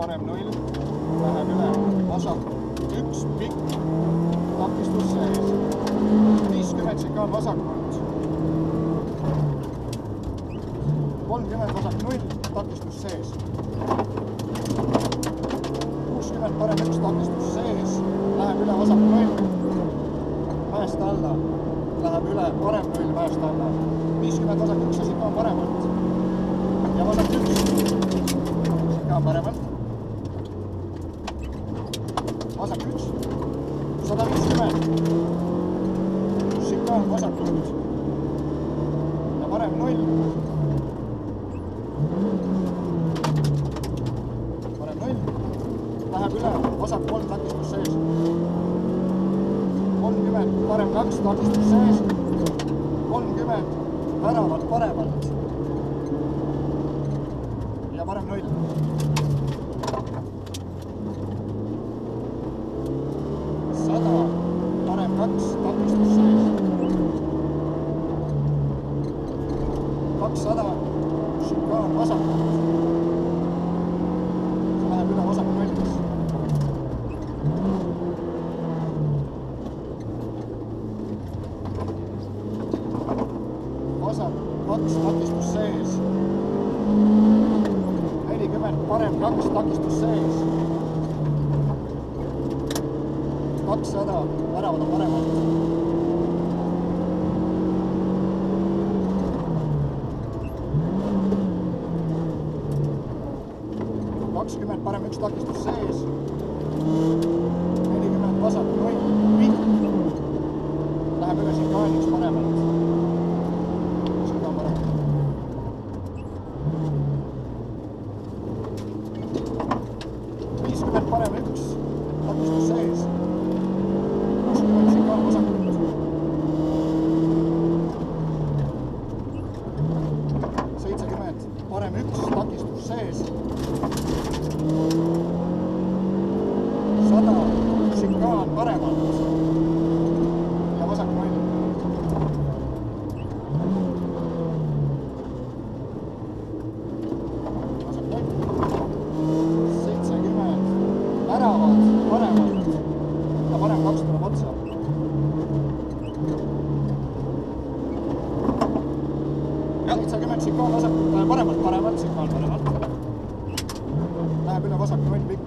parem 0, läheb üle vasak 1, pikk, takistus sees. 50 šikaan vasakult. 30 vasak 0, takistus sees. 60 parem 1, takistus sees, läheb üle vasak 0, mäest alla, läheb üle parem 0, mäest alla. 50 vasak 1 šikaan paremalt ja vasak 1 šikaan paremalt. Vasak 1, 150 šikaan vasakult ja parem 0. Parem 0, läheb üle, vasak 3, takistus sees. 30, parem 2, takistus sees. 30, väravalt paremalt ja parem 0. 100, parem 2, takistus sees. 200, šikaan vasakult. See läheb üle vasak 0. Vasak 2, takistus sees. 40, parem 2, takistus sees. 200, väravad on paremalt. 20, parem 1, takistus sees. 40, vasak 0, pikk. Läheb üle šikaaniks paremalt. Šikaan paremalt. 50, parem 1, takistus sees. 60 šikaan vasakult. 70, parem 1, takistus sees. 100, šikaan paremalt ja vasak 0. Vasak 0. 70, väravad paremalt ja parem 2 tuleb otsa. 70, šikaan vasakult, paremalt, šikaan paremalt. Läheb üle vasak 0, pikk.